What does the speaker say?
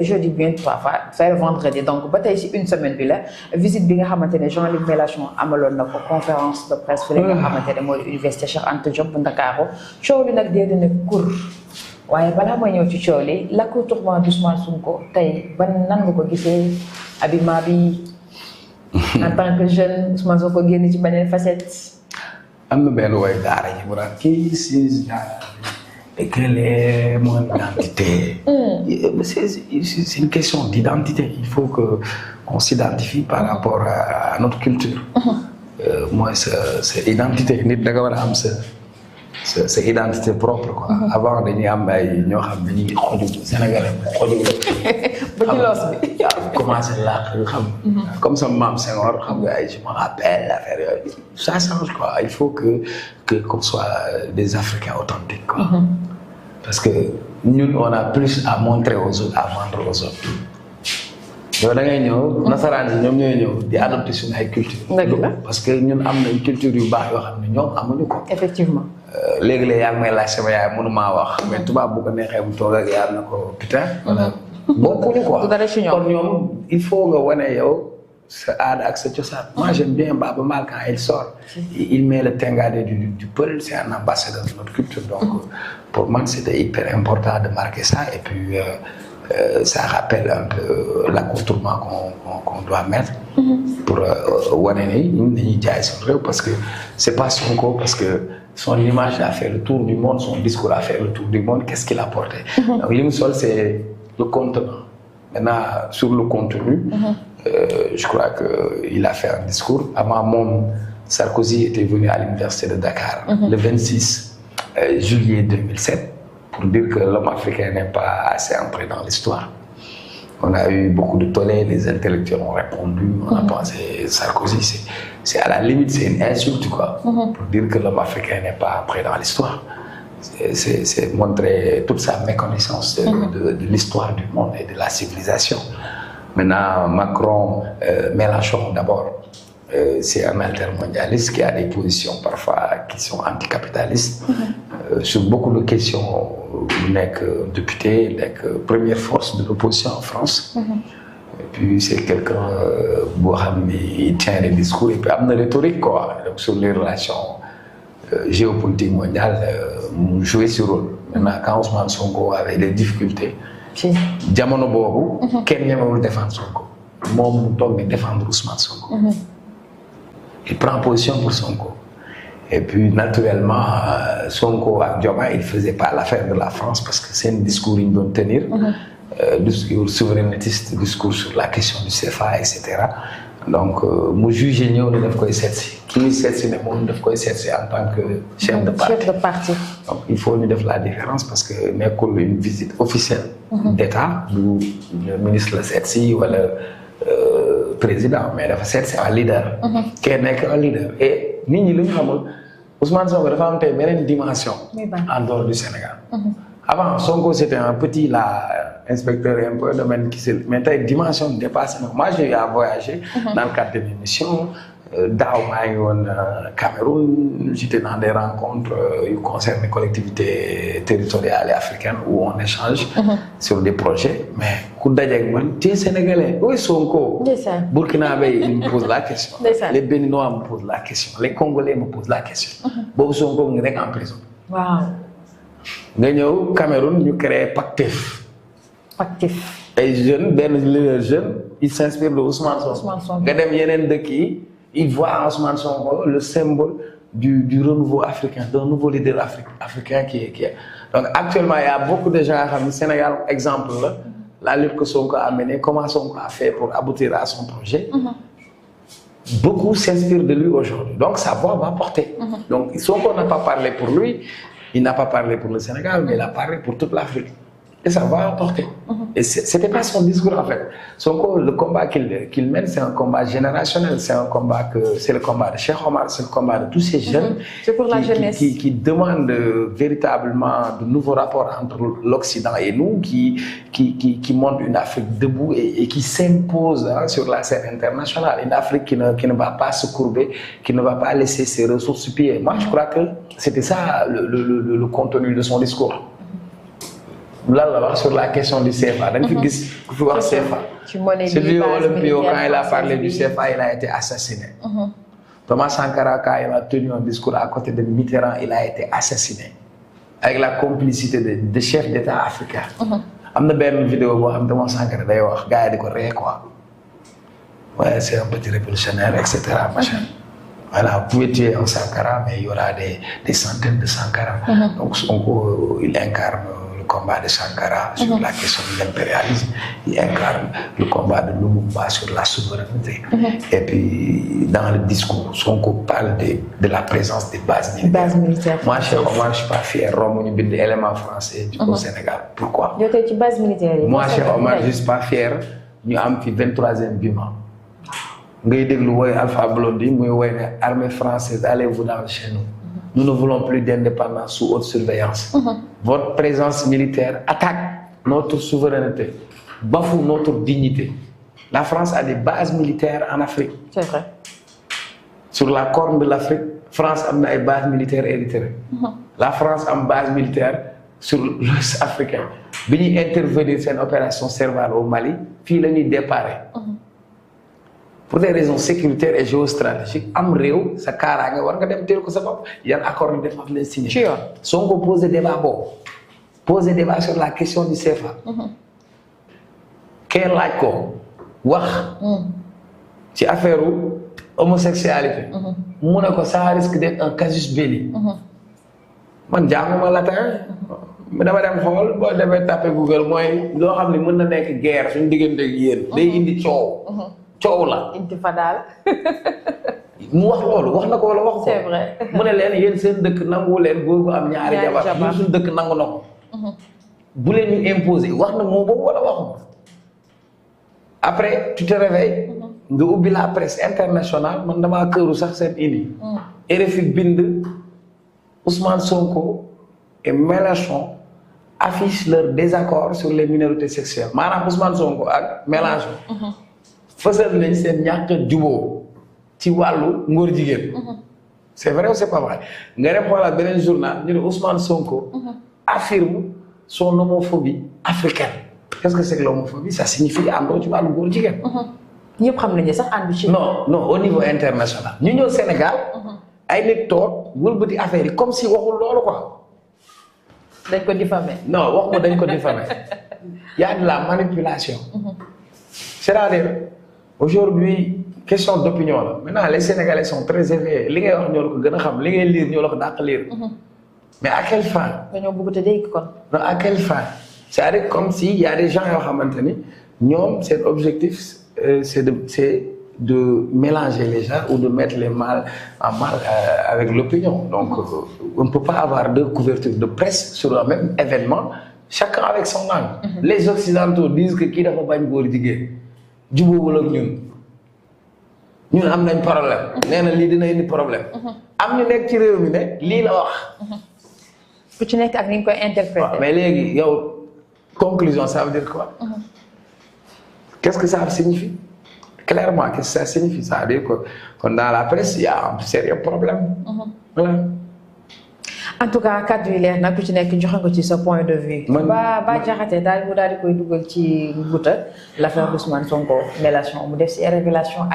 jeudi bientôt faire vendredi donc ba tey si une semaine bi la visite bi nga xamante ne Jean-Luc Mélenchon amaloon na ko conférence de presse fële nga xamante ne mooy université Cheikh Anta Diop bu Ndakaaru coow li nag dee dina kur waaye balaa ma ñëw ci coow li l'accoutrement d'Ousmane Sonko tey ban nan nga ko gisee habillement bi en tant que jeune Ousmane Sonko génn ci beneen facette. am na benn way daara yi mu naan kii si éclairer mon identité. C'est une question d'identité. Il faut qu'on s'identifie par rapport à notre culture. Moi, c'est identité. Nit da nga war a am sa identité propre quoi. Avant dañuy am ay ñoo xam ne dañuy xoju Sénégalais xoju ba ci loos bi. commencé laax xam. Comme sama maam Senghor xam nga ay je me rappelle affaire yooyu. Ça change quoi. Il faut qu'on soit des Africains authentiques quoi. Parce que ñun on a plus à montrer aux autres, à vendre aux autres. yow da ngay ñëw nasaraan yi ñoom ñooy ñëw di adopter suñu ay culture. parce que ñun am nañ culture yu baax yoo xam ne ñoom amuñu ko. effectivement. léegi-léeg yaa ngi may laaj sama yaay mënumaa wax. mais tubaab bu ko neexee bu toog ak yaa na ko putain. wala bokkuñu quoi. kon ñoom il faut nga wane yow sa aada ak sa cosaan. moi j'aime bien Baaba Maal quand il sort. il met le tengadé du Peul, c'est un ambassadeur de notre culture donc pour moi c'était hyper important de marquer ça et puis. Ça rappelle un peu l'accoutrement qu'on doit mettre pour wane ni ñun dañuy jaay suñu réew parce que c'est pas Sonko parce que son image a fait le tour du monde son discours a fait le tour du monde qu'est-ce qu'il a apporté donc li mu sol c'est le contenant maintenant sur le contenu je crois que il a fait un discours avant moom Sarkozy était venu à l'université de Dakar le 26 juillet 2007 pour dire que l'homme africain n'est pas assez entré dans l'histoire. On a eu beaucoup de tollés, les intellectuels ont répondu, on a pensé Sarkozy, c'est à la limite, c'est une insulte quoi, pour dire que l'homme africain n'est pas entré dans l'histoire. C'est montrer toute sa méconnaissance de l'histoire du monde et de la civilisation. Maintenant, Macron, Mélenchon d'abord, c'est un altermondialiste qui a des positions parfois qui sont anticapitalistes. Sur beaucoup de questions, il n'est que député, il n'est que première force de l'opposition en France. Et puis c'est quelqu'un il tient des discours et puis il y a une rhétorique quoi. Donc, sur les relations géopolitiques mondiales, jouer ce rôle. Maintenant, quand Ousmane Sonko avait des difficultés, jamono boobu kenn ñemewul défendre Sonko. Moom mu toog di défendre Ousmane Sonko. Il prend position pour Sonko. Et puis, naturellement, Sonko ak Diomaye, il ne faisait pas l'affaire de la France parce que c'est un discours qu'ils doivent tenir, discours souverainettiste, discours sur la question du CFA, etc. Donc, moi, juge ñëw na daf koy seet si. Ki muy seet si ne moom daf koy seet si en tant que chef de parti. Donc, il faut ñu def la différence parce que nekkul une visite officielle d'État du ministre la seet si wala président mais dafa seet si un leader. kenn nekk un leader et nit ñi lu ñu xamul Ousmane Sonko dafa am tey beneen dimension. en dehors du Sénégal. Avant Sonko c'était un petit là inspecteur impôt domaine qui se mais tey dimension dépassé na moi j'ai eu à voyager. dans le cadre de mes missions. daaw maa ngi woon Cameroun j'étais dans des rencontres yu concernent les collectivités territoriales et africaines où on échange sur des projets mais ku dajeeg man tu es sénégalais où est Sonko? Burkinabé il me pose la question. Les Béninois me posent la question les Congolais me posent la question. boobu Sonko ngi nekk en prison. waaw. nga ñëw Cameroun ñu créé Pactef. ay jeunes benn leader jeune il s'inspire de Ousmane Sonko. nga dem yeneen dëkk yi. Il voit en Ousmane Sonko le symbole du renouveau africain, d'un nouveau leader africain qui est. Donc actuellement, il y a beaucoup de gens au Sénégal, exemple, la lutte que Sonko a menée, comment Sonko a fait pour aboutir à son projet. Beaucoup s'inspirent de lui aujourd'hui. Donc sa voix va porter. Donc Sonko n'a pas parlé pour lui, il n'a pas parlé pour le Sénégal, mais il a parlé pour toute l'Afrique. Et ça va porter. Et c'était pas son discours en fait. Le combat qu'il mène, c'est un combat générationnel. C'est le combat de Cheikh Omar, c'est le combat de tous ces jeunes. C'est pour la jeunesse. Qui demandent véritablement de nouveaux rapports entre l'Occident et nous, qui montrent une Afrique debout et qui s'impose sur la scène internationale. Une Afrique qui ne va pas se courber, qui ne va pas laisser ses ressources piller. Moi, je crois que c'était ça le contenu de son discours. lan la wax sur la question du CFA. da nga fi gis ku fi wax CFA. Silvio Olympio, quand il a parlé du CFA, il a été assassiné. Thomas Sankara, quand il a tenu un discours à côté de Mitterrand, il a été assassiné. Avec la complicité de chefs d'État africains. am na benn vidéo boo xam ne Thomas Sankara day wax gars yi di ko ree quoi. Ouais, c'est un petit révolutionnaire, etc. Machin. Voilà, vous pouvez tuer un Sankara, mais il y aura des centaines de Sankara. Donc, Sonko, il incarne le combat de Sankara sur la question de l'impérialisme. Il incarne le combat de Lumumba sur la souveraineté. Et puis, dans le discours, Sonko parle de la présence des bases militaires. Moi, Cheikh Omar, je ne suis pas fier. Rome, il y a des éléments français au Sénégal. Pourquoi? Moi, Cheikh Omar, je ne suis pas fier. Nous avons fait 23e bima. Ngay déglu woy Alpha Blondy muy woy ne armée française allez-vous dans chez nous. Nous ne voulons plus d'indépendance sous haute surveillance. Votre présence militaire attaque notre souveraineté, bafoue notre dignité. La France a des bases militaires en Afrique. C'est vrai. Sur la corne de l'Afrique, France a des bases militaires érythréennes. La France a une base militaire sur l'Ouest africain. Bi ñuy intervenir seen opération Serval au Mali fii la ñuy déparé. Pour des raisons sécuritaires et géostratégiques, am réew sa kaaraange war nga dem teel ko sa bopp yan accord de défense leen signé. ci yoon Sonko posé débat boobu posé débat sur la question du CFA. kenn laaj ko wax. ci affaire homosexualité. mu ne ko ça risque d'être un casus belli. man jànguma latin. dama dem xool boo demee tapé Google mooy loo xam ne mën na nekk guerre suñu diggante ak yéen. day indi coow. coow la. intifada. mu wax loolu wax na ko wala waxu ko. c'est vrai. mu ne leen yéen seen dëkk nangu leen góor gu am ñaari jabar ñun suñu dëkk nangu na ko. bu leen ñu imposer wax na moo boobu wala waxu ko. après tu te réveilles. nga ubbi la presse internationale man damaa këru sax seen indi. RFI bind Ousmane Sonko et Mélenchon affichent leur désaccord sur les minorités sexuelles maanaam Ousmane Sonko ak Mélenchon. fësal nañ seen ñàkk juboo ci wàllu ngóor jigéen. c'est vrai ou c'est pas vrai nga dem xoolaat beneen journal ñu ne Ousmane Sonko affirme son homophobie africaine. qu'est-ce que c'est que l'homophobie? Ça signifie àndoo ci wàllu ngóor jigéen. ñëpp xam nañu sax àndu ci. non au niveau international. ñu ñëw Sénégal. ay nit toog wëlbati affaire yi comme si waxul loolu quoi. dañ ko diffamé. non waxuma dañ ko diffamé. y a de la manipulation. c'est-à-dire aujourd'hui question d'opinion la maintenant les Sénégalais sont très éveillés li ngay wax ñoo la ko gën a xam li ngay lire ñoo la ko dàq lire. mais à quelle fin. dañoo bëgg te dégg kon. non à quelle fin. c'est-à-dire comme si y a des gens yoo xamante ni ñoom seen objectif c'est de mélanger les gens ou de mettre les mal en mal avec l'opinion. Donc on ne peut pas avoir deux couvertures de presse sur un même événement chacun avec son angle. Les Occidentaux disent que kii dafa bañ góor jigéen jubóowul ak ñun am nañ problème nee na lii dina indi problème. am ñu nekk ci réew mi ne lii la wax. ku ci nekk ak ni nga koy interpréter. mais léegi yow conclusion ça veut dire quoi? Qu'est-ce que ça signifie? Clairement, qu'est-ce que ça signifie? Ça veut dire que dans la presse, il y a un sérieux problème. Voilà. En tout cas, cadre yi leer na ku ci nekk joxe nga ci sa point de vue. ba jaxate daal di koy dugal ci nguuta l'affaire Ousmane Sonko Mélenchon mu def ci révélation